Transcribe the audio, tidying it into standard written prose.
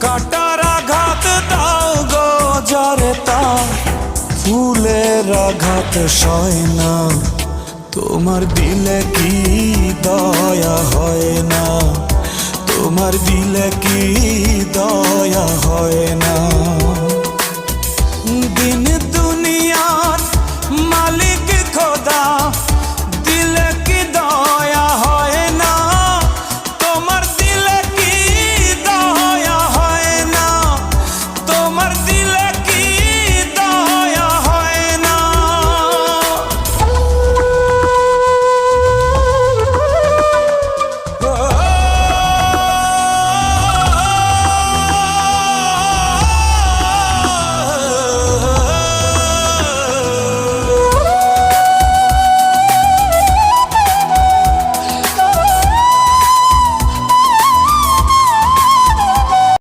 কাটার আঘাত দাও গো যারে তা ফুলের আঘাত সয় না। তোমার দিলে কি দয়া হয় না, তোমার দিলে কি